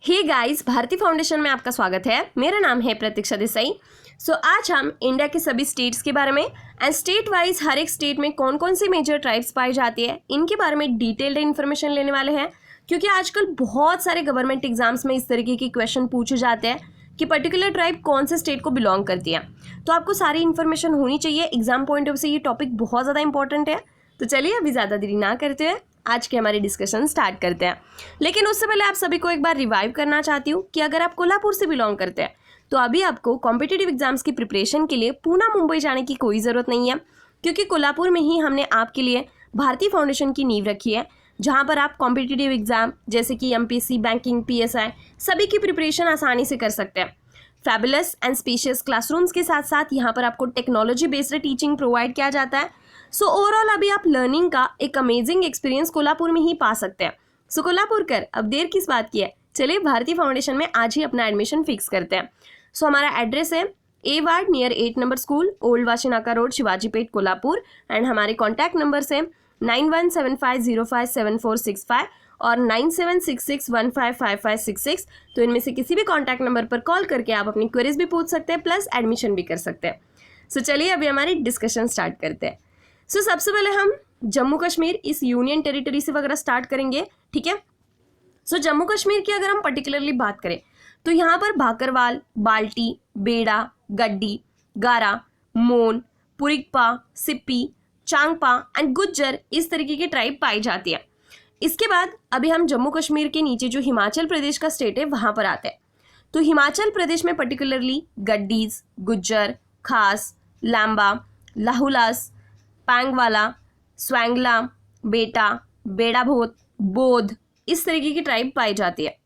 Hey guys, Bharti foundation में आपका स्वागत है। मेरा नाम है प्रतीक्षा देसाई। आज हम इंडिया के सभी स्टेट्स के बारे में एंड स्टेट वाइज हर एक स्टेट में कौन कौन सी मेजर ट्राइब्स पाई जाती है इनके बारे में डिटेल्ड इन्फॉर्मेशन लेने वाले हैं, क्योंकि आजकल बहुत सारे गवर्नमेंट एग्जाम्स में इस तरीके के क्वेश्चन पूछे जाते हैं कि पर्टिकुलर ट्राइब कौन से स्टेट को बिलोंग करती है। तो आपको सारी इन्फॉर्मेशन होनी चाहिए। एग्जाम पॉइंट ऑफ व्यू से ये टॉपिक बहुत ज़्यादा इंपॉर्टेंट है। तो चलिए अभी ज़्यादा देरी ना करते हुए आज के हमारी डिस्कशन स्टार्ट करते हैं। लेकिन उससे पहले आप सभी को एक बार रिवाइव करना चाहती हूँ कि अगर आप कोल्हापुर से बिलोंग करते हैं तो अभी आपको कॉम्पिटिटिव एग्जाम्स की प्रिपरेशन के लिए पूना मुंबई जाने की कोई ज़रूरत नहीं है, क्योंकि कोल्हापुर में ही हमने आपके लिए भारती फाउंडेशन की नींव रखी है, जहाँ पर आप कॉम्पिटिटिव एग्जाम जैसे कि एमपीएससी, बैंकिंग, पीएसआई सभी की प्रिपरेशन आसानी से कर सकते हैं। फैबुलस एंड स्पेशियस क्लासरूम्स के साथ साथ यहाँ पर आपको टेक्नोलॉजी बेस्ड टीचिंग प्रोवाइड किया जाता है। ओवरऑल अभी आप लर्निंग का एक अमेजिंग एक्सपीरियंस कोल्हापुर में ही पा सकते हैं। कोल्हापुर कर अब देर किस बात की है, चलिए भारती फाउंडेशन में आज ही अपना एडमिशन फिक्स करते हैं। हमारा एड्रेस है A ward near 8 number school, old Washinaka road, Shivaji Peth, Kolhapur. And हमारे कॉन्टैक्ट नंबर्स हैं 9175057465 और 9766155566। तो इनमें से किसी भी कॉन्टैक्ट नंबर पर कॉल करके आप अपनी क्वेरीज भी पूछ सकते हैं, प्लस एडमिशन भी कर सकते हैं। चलिए अभी हमारी डिस्कशन स्टार्ट करते हैं। सबसे पहले हम जम्मू कश्मीर इस यूनियन टेरिटरी से वगैरह स्टार्ट करेंगे, ठीक है। जम्मू कश्मीर की अगर हम पर्टिकुलरली बात करें तो यहाँ पर भाकरवाल, बाल्टी, बेड़ा, गड्डी, गारा, मोन, पुरिकपा, सिप्पी, चांगपा एंड गुज्जर इस तरीके की ट्राइब पाई जाती है। इसके बाद अभी हम जम्मू कश्मीर के नीचे जो हिमाचल प्रदेश का स्टेट है वहाँ पर आते हैं। तो हिमाचल प्रदेश में पर्टिकुलरली गड्डीज, गुज्जर, खास, लांबा, लाहुलास, पांगवाला, स्वांगला, बेटा, बेड़ा भोत, बोध इस तरीके की ट्राइब पाई जाती है।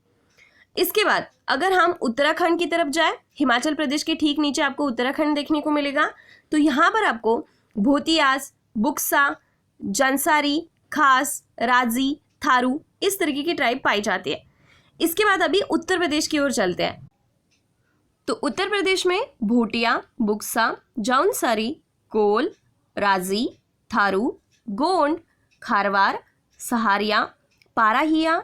इसके बाद अगर हम उत्तराखंड की तरफ जाए, हिमाचल प्रदेश के ठीक नीचे आपको उत्तराखंड देखने को मिलेगा। तो यहाँ पर आपको भोतियास, बुक्सा, जंसारी, खास, राजी, थारू इस तरीके की ट्राइब पाई जाती है। इसके बाद अभी उत्तर प्रदेश की ओर चलते हैं। तो उत्तर प्रदेश में भोटिया, बुक्सा, जौनसारी, कोल, राजी, थारू, गोंड, खारवार, सहारिया, पाराहिया,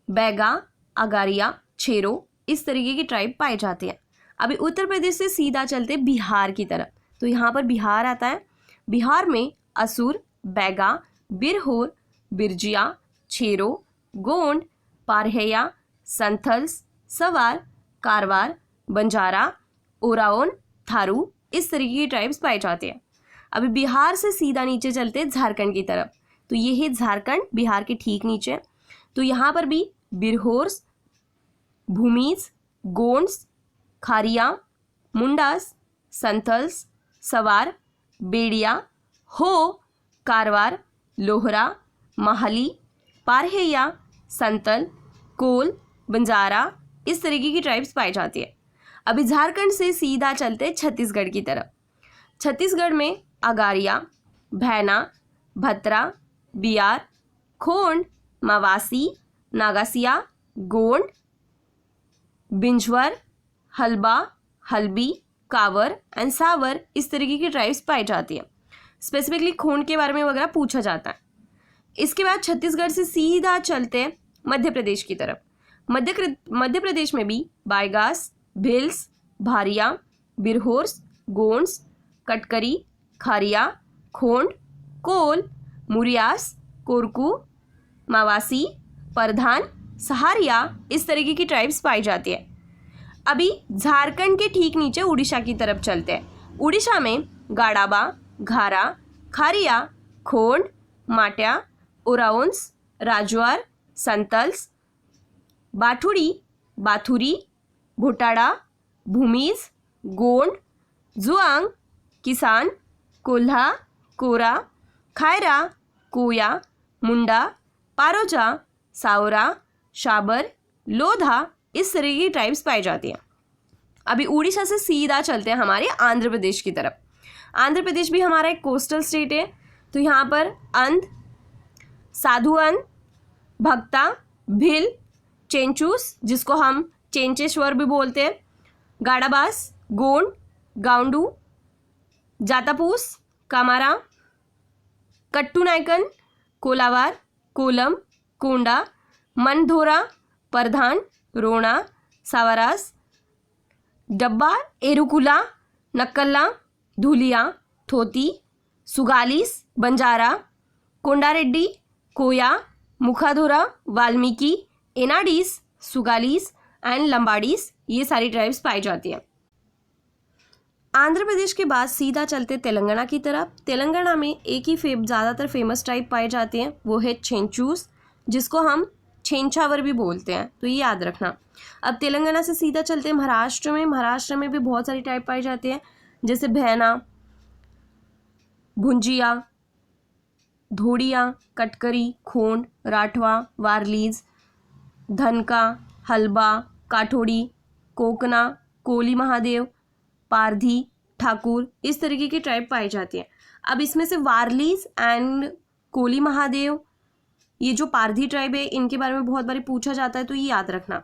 बैगा, अगारिया, छेरो इस तरीके की ट्राइब पाए जाते हैं। अभी उत्तर प्रदेश से सीधा चलते बिहार की तरफ। तो यहाँ पर बिहार आता है। बिहार में असुर, बैगा, बिरहोर, बिरजिया, छेरो, गोंड, पारहैया, संथल्स, सवार, कारवार, बंजारा, ओराओन, थारू इस तरीके की ट्राइब्स पाए जाते हैं। अभी बिहार से सीधा नीचे चलते हैं झारखंड की तरफ। तो ये है झारखंड, बिहार के ठीक नीचे। तो यहाँ पर भी बिरहोर्स, भूमीज, गोंड्स, खारिया, मुंडास, संथल्स, सवार, बेड़िया, हो, कारवार, लोहरा, माहली, पारहैया, संतल, कोल, बंजारा इस तरीके की ट्राइब्स पाई जाती है। अभी झारखंड से सीधा चलते छत्तीसगढ़ की तरफ। छत्तीसगढ़ में अगारिया, भैना, भत्रा, बियार, खोंड, मवासी, नागासिया, गोंड, बिंजवर, हलबा, हल्बी, कावर एंड सावर इस तरीके की ट्राइब्स पाई जाती है। स्पेसिफिकली खोंड के बारे में वगैरह पूछा जाता है। इसके बाद छत्तीसगढ़ से सीधा चलते मध्य प्रदेश की तरफ। मध्य प्रदेश में भी बायगास, भिल्स, भारिया, बिरहोर्स, गोंड्स, कटकरी, खारिया, खोंड, कोल, मुरियास, कोरकू, मावासी, परधान, सहारिया इस तरीके की ट्राइब्स पाई जाती है। अभी झारखंड के ठीक नीचे उड़ीसा की तरफ चलते हैं। उड़ीसा में गाड़ाबा, घारा, खारिया, खोंड, माट्या, ओराओन्स, राजवार, संतल्स, बाठुड़ी, बाथुरी, भोटाड़ा, भूमीज, गोंड, जुआंग, किसान, कोल्हा, कोरा, खायरा, कोया, मुंडा, पारोजा, सावरा, शाबर, लोधा इस तरह की ट्राइब्स पाई जाती हैं। अभी उड़ीसा से सीधा चलते हैं हमारे आंध्र प्रदेश की तरफ। आंध्र प्रदेश भी हमारा एक कोस्टल स्टेट है। तो यहाँ पर अंध, साधुअन, भक्ता, भिल, चेंचूस जिसको हम चेंचेश्वर भी बोलते हैं, गाड़ाबास, गोंड, गाउंडू, जातापूस, कामारा, कट्टू नायकन, कोलावार, कोलम, कोंडा, मनधोरा, परधान, रोना, सावरास, डब्बा, एरुकुला, नक्कल्ला, धुलिया, थोती, सुगालिस, बंजारा, कोंडारेड्डी, कोया, मुखाधुरा, वाल्मीकि, एनाडीज, सुगालिस एंड लंबाडीज, ये सारी ट्राइब्स पाई जाती हैं। आंध्र प्रदेश के बाद सीधा चलते तेलंगाना की तरफ। तेलंगाना में एक ही ज़्यादातर फेमस ट्राइब पाए जाते हैं, वो है चेंचूस, जिसको हम छेंछावर भी बोलते हैं, तो ये याद रखना। अब तेलंगाना से सीधा चलते हैं महाराष्ट्र में। महाराष्ट्र में भी बहुत सारी ट्राइब पाई जाती हैं, जैसे भैना, भुंजिया, धोड़िया, कटकरी, खोंड, राठवा, वारलीज, धनका, हलबा, काठोड़ी, कोकना, कोली महादेव, पारधी, ठाकुर, इस तरीके की ट्राइब पाई जाती है। अब इसमें से वारलीज एंड कोली महादेव, ये जो पारधी ट्राइब है, इनके बारे में बहुत बार पूछा जाता है, तो ये याद रखना।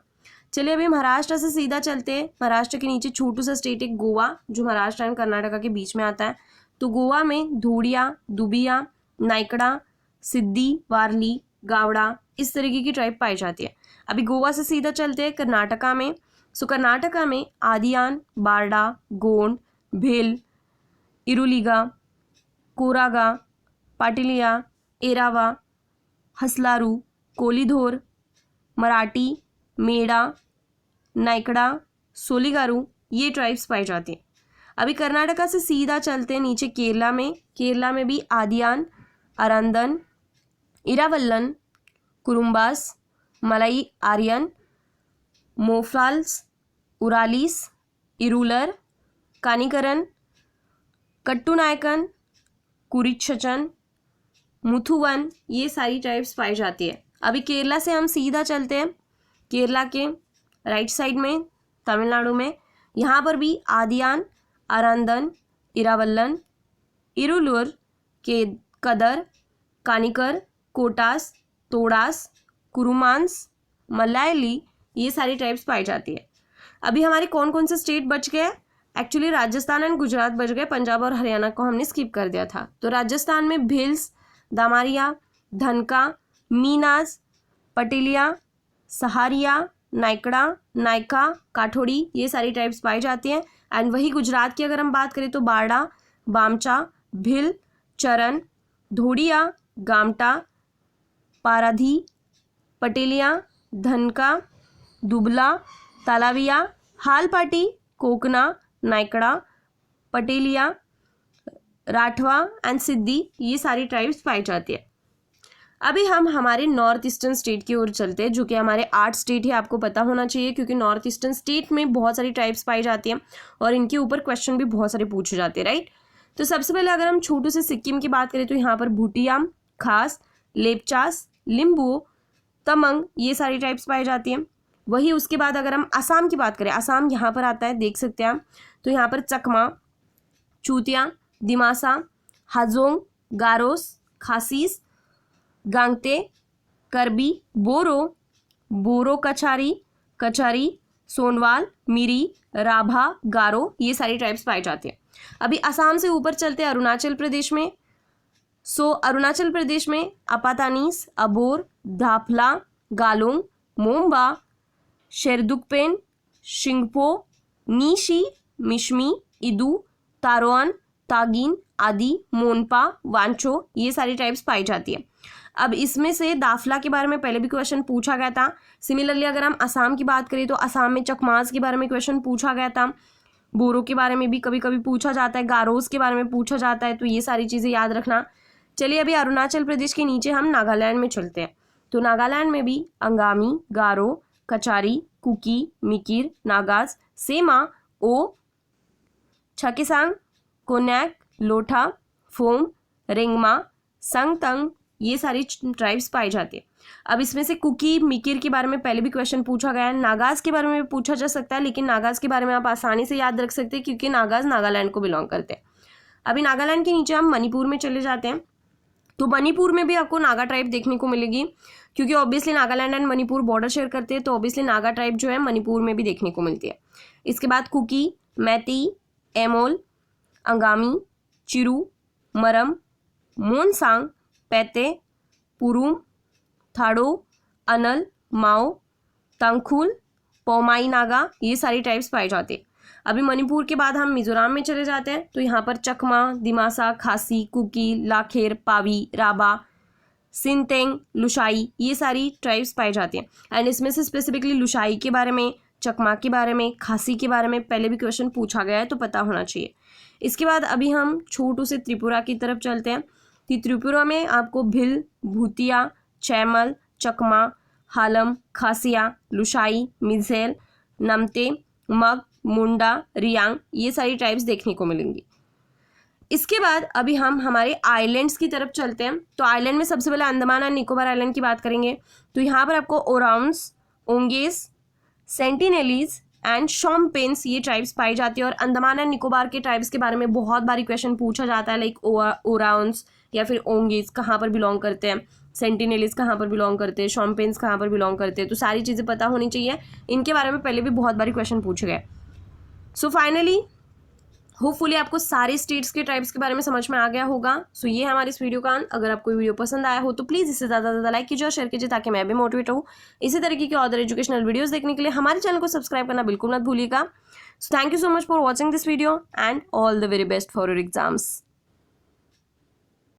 चलिए अभी महाराष्ट्र से सीधा चलते हैं। महाराष्ट्र के नीचे छोटू सा स्टेट है गोवा, जो महाराष्ट्र एंड कर्नाटका के बीच में आता है। तो गोवा में धूड़िया, दुबिया, नाइकड़ा, सिद्धी, वारली, गावड़ा, इस तरीके की ट्राइब पाई जाती है। अभी गोवा से सीधा चलते हैं कर्नाटका में। सो कर्नाटका में आदियान, बारडा, गोंड, भिल, इरुलिगा, कोरागा, पाटिलिया, एरावा, हसलारू, कोलीधोर, मराठी, मेड़ा, नाइकड़ा, सोलिगारू, ये ट्राइब्स पाई जाती हैं। अभी कर्नाटका से सीधा चलते हैं नीचे केरला में। केरला में भी आदियान, अरंदन, इरावल्लन, कुरुम्बास, मलई आर्यन, मोफ्लाल्स, उरालीस, इरूलर, कानिकरन, कट्टुनायकन, कुरिच्छचन, मुथुवन, ये सारी ट्राइब्स पाई जाती है। अभी केरला से हम सीधा चलते हैं केरला के राइट साइड में तमिलनाडु में। यहाँ पर भी आदियान, अरंदन, इरावल्लन, इरुलुर, के कदर, कानिकर, कोटास, तोड़ास, कुरुमांस, मलायली, ये सारी ट्राइब्स पाई जाती है। अभी हमारे कौन कौन से स्टेट बच गए? एक्चुअली राजस्थान एंड गुजरात बच गए, पंजाब और हरियाणा को हमने स्किप कर दिया था। तो राजस्थान में भिल्स, दामारिया, धनका, मीनाज, पटेलिया, सहारिया, नाइकड़ा, नायका, काठोड़ी, ये सारी ट्राइब्स पाई जाती हैं। एंड वही गुजरात की अगर हम बात करें तो बाड़ा, बामचा, भिल, चरण, धोड़िया, गामटा, पाराधी, पटेलिया, धनका, दुबला, तालाविया, हालपाटी, कोकना, नाइकड़ा, पटेलिया, राठवा एंड सिद्धी, ये सारी ट्राइब्स पाई जाती है। अभी हम हमारे नॉर्थ ईस्टर्न स्टेट की ओर चलते हैं, जो कि हमारे 8 स्टेट है, आपको पता होना चाहिए, क्योंकि नॉर्थ ईस्टर्न स्टेट में बहुत सारी ट्राइब्स पाई जाती हैं और इनके ऊपर क्वेश्चन भी बहुत सारे पूछे जाते हैं, राइट। तो सबसे पहले अगर हम छोटू से सिक्किम की बात करें तो यहाँ पर भूटिया, खास, लेपचास, लिम्बू, तमंग, ये सारी ट्राइब्स पाई जाती हैं। वही उसके बाद अगर हम असम की बात करें, असम यहाँ पर आता है, देख सकते हैं आप। तो यहाँ पर चकमा, चूतिया, दिमासा, हाजोंग, गारोस, खासीस, गांगते, करबी, बोरो, बोरो कचारी, कचारी, सोनवाल, मिरी, राभा, गारो, ये सारी ट्राइब्स पाई जाती हैं। अभी असम से ऊपर चलते हैं अरुणाचल प्रदेश में। सो अरुणाचल प्रदेश में अपातानीस, अबोर, धापला, गालोंग, मोम्बा, शेरदुकपेन, शिंगपो, नीशी, मिशमी, इदू, तारोआन, तागिन आदि, मोनपा, वांचो, ये सारी ट्राइब्स पाई जाती है। अब इसमें से दाफला के बारे में पहले भी क्वेश्चन पूछा गया था। सिमिलरली अगर हम असम की बात करें तो असम में चकमास के बारे में क्वेश्चन पूछा गया था। बोरो के बारे में भी कभी कभी पूछा जाता है, गारोस के बारे में पूछा जाता है, तो ये सारी चीज़ें याद रखना। चलिए अभी अरुणाचल प्रदेश के नीचे हम नागालैंड में चलते हैं। तो नागालैंड में भी अंगामी, गारो, कचारी, कुकी, मिकिर, नागाज, सेमा, ओ, छकेसांग, कोन्याक, लोठा, फोम, रेंगमा, संगतंग, ये सारी ट्राइब्स पाई जाती है। अब इसमें से कुकी, मिकिर के बारे में पहले भी क्वेश्चन पूछा गया है, नागाज के बारे में भी पूछा जा सकता है, लेकिन नागाज के बारे में आप आसानी से याद रख सकते हैं क्योंकि नागाज नागालैंड को बिलोंग करते हैं। अभी नागालैंड के नीचे हम मणिपुर में चले जाते हैं। तो मणिपुर में भी आपको नागा ट्राइब देखने को मिलेगी, क्योंकि obviously Nagaland and Manipur border share करते हैं, तो ऑब्वियसली नागा ट्राइब जो है मणिपुर में भी देखने को मिलती है। इसके बाद कुकी, मैती, एमोल, अंगामी, चिरू, मरम, मोनसांग, पैते, पुरुम, थाड़ो, अनल, माओ, तंगखुल, पौमाई नागा, ये सारी ट्राइब्स पाए जाते हैं। अभी मणिपुर के बाद हम मिजोरम में चले जाते हैं, तो यहाँ पर चकमा, दिमासा, खासी, कुकी, लाखेर, पावी, राबा, सिंतेंग, लुशाई, ये सारी ट्राइब्स पाई जाती हैं। एंड इसमें से स्पेसिफिकली लुशाई के बारे में, चकमा के बारे में, खासी के बारे में पहले भी क्वेश्चन पूछा गया है, तो पता होना चाहिए। इसके बाद अभी हम छोटू से त्रिपुरा की तरफ चलते हैं। तो त्रिपुरा में आपको भिल, भूतिया, चैमल, चकमा, हालम, खासिया, लुशाई, मिजेल, नमते, मग, मुंडा, रियांग, ये सारी ट्राइब्स देखने को मिलेंगी। इसके बाद अभी हम हमारे आइलैंड्स की तरफ चलते हैं। तो आइलैंड में सबसे पहले अंडमान एंड निकोबार आइलैंड की बात करेंगे। तो यहाँ पर आपको ओराउंस, ओंगेस, सेंटिनेलीज एंड शॉम्पेन्स, ये ट्राइब्स पाई जाती है। और अंडमान एंड निकोबार के ट्राइब्स के बारे में बहुत बारी क्वेश्चन पूछा जाता है, लाइक ओराउंस या फिर ओंगेस कहाँ पर बिलोंग करते हैं, सेंटिनेलीज कहाँ पर बिलोंग करते हैं, शॉम्पेन्स कहाँ पर बिलोंग करते हैं। तो सारी चीज़ें पता होनी चाहिए, इनके बारे में पहले भी बहुत बारी क्वेश्चन पूछे गए। सो फाइनली होपफुली आपको सारे स्टेट्स के ट्राइब्स के बारे में समझ में आ गया होगा। सो ये है हमारी इस वीडियो का अंत। अगर आपको वीडियो पसंद आया हो तो प्लीज़ इसे ज़्यादा से ज़्यादा लाइक कीजिए और शेयर कीजिए, ताकि मैं भी मोटिवेट हूँ इसी तरीके के अदर एजुकेशनल वीडियोस देखने के लिए। हमारे चैनल को सब्सक्राइब करना बिल्कुल मत भूलिएगा। So thank you so much for watching this video and all the very best for your exams.